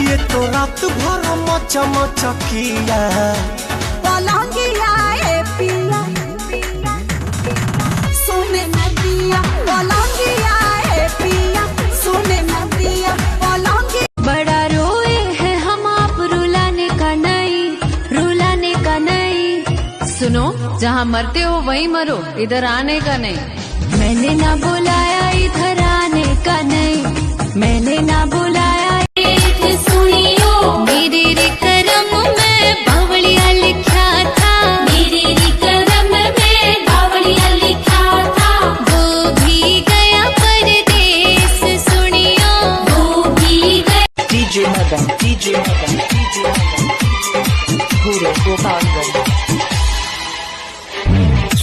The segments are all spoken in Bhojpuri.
ये तो रात भर मचा मचा किया पलंगिया ए पिया सोने नदिया पलंगिया ए पिया सोने नदिया पलंगी। बड़ा रोए हैं हम आप रुलाने का नहीं। सुनो, जहाँ मरते हो वहीं मरो, इधर आने का नहीं। मैंने ना बुलाया इधर आने का नहीं, मैंने ना बुलाया। सुनियो मेरे रे करम में बावड़िया लिखा था, मेरे रे करम में बावड़िया लिखा था। वो भी गया परदेस, सुनियो वो भी गया। DJ Madan पूरे गोपालगंज।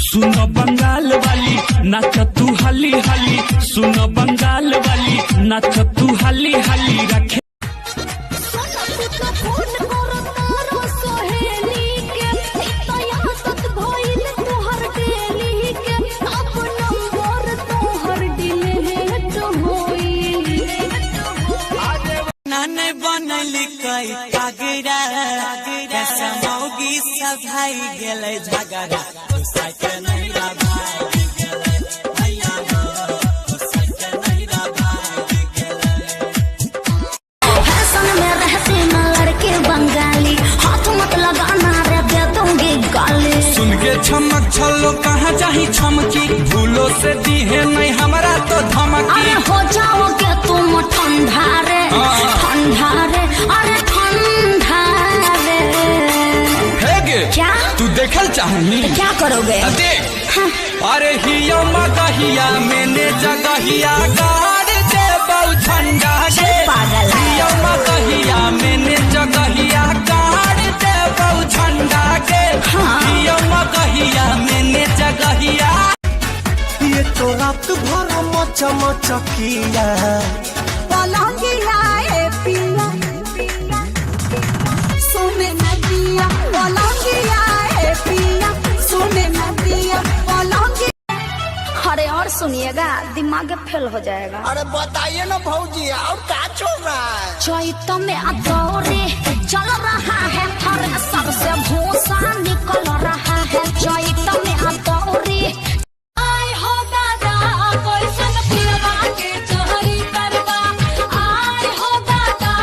सुनो बंगाल वाली नाच तू हली हली, सुनो बंगाल वाली नाच तू हली हली। रखे बनली कई कागरा समौगी सभाई गेले झगड़ा साइकिल नहीं भाई गेले भैया साइकिल नहीं भाई गेले। फैशन में रहते न लड़के बंगाली, हाथ मत लगाना रे दे दूंगी गाली। सुन के छमक छलो कहाँ चाही छमकी, भूलो से दी है नहीं हमारा तो धमकी। अरे हो जाओगे तुम ठंडा रे ठंडा रे, अरे ठंडा रे। क्या तू देखल चाहनी क्या करोगे? देख अरे हिया मगहिया मैंने जगहिया गाड़ दे बहु झंडा के पागल हिया मगहिया मैंने जगहिया गाड़ दे बहु झंडा के हिया मगहिया मैंने जगहिया। ये तो रात भर मचा मचा किया पलंगिया ए पिया सोने नदिया पलंगिया ए पिया सोने नदिया पलंगी। अरे और सुनिएगा, दिमाग फेल हो जाएगा। अरे बताइए ना भौजी, और क्या चल रहा है? चैत में अदौरे चल रहा है, थ्रेसर से भूसा निकल रहा है। चैत में अदौरे आय हो दादा कोई सन पियवा के चोरी करवा, आय हो दादा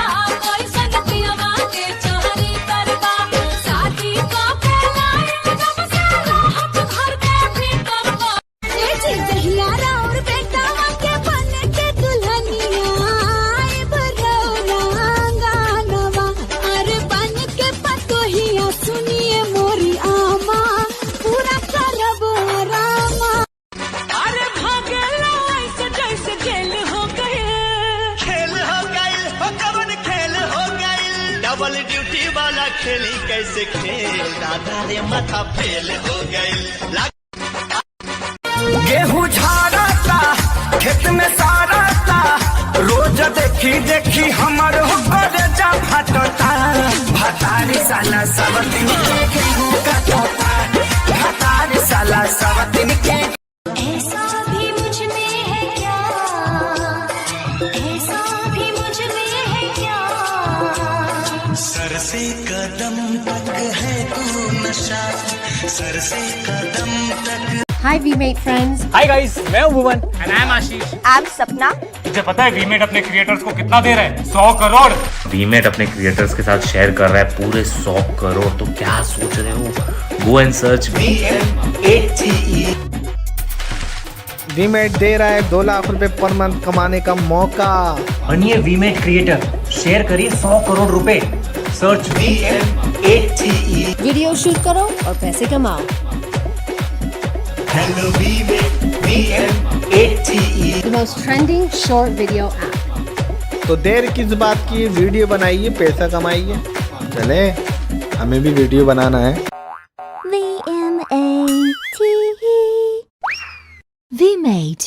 कोई सन पियवा के चोरी करवा। शादी को पहलाए जब से राहत घर के भीतर बा। ये जहियारा और बेटावा के बन के दुल्हनिया आए बरौना गानवा। अरे बन के पतोहिया सुनिए मोरी आमा, पूरा करबो रामा। अरे भागेला ऐसे जैसे खेल हो गए हो कवन खेल हो गए। डबल ड्यूटी वाला खेली कैसे खेल, दादा रे माथा फेल हो गए। गेहूं झाड़ता खेत में सारता, रोज देखी देखी हमर होकर जा फटता। भतारी साला सब दिन के गेहूं कटता, भतारी साला सब दिन के। ऐसा भी मुझ में है क्या, ऐसा भी मुझ में है क्या। सर से कदम तक है तू नशा, सर से कदम तक। Hi VMate friends. Hi guys, मैं हूं भुवन And I'm आशीष। I'm सपना। तुझे पता है वीमेट अपने क्रिएटर्स को कितना दे रहा है? 100 करोड़। वीमेट अपने क्रिएटर्स के साथ शेयर कर रहा है पूरे 100 करोड़। तो क्या सोच रहे हो? Go and search VMate। वीमेट दे रहा है 2 लाख रुपए पर मंथ कमाने का मौका। बनिए वीमेट क्रिएटर, शेयर करिए 100 करोड़ रुपए। Search VMate। वीडियो शूट करो और पैसे कमाओ। Hello VMate। The most trending short video app. तो देर किस बात की, वीडियो बनाइए पैसा कमाइए। चले हमें भी वीडियो बनाना है। VMate।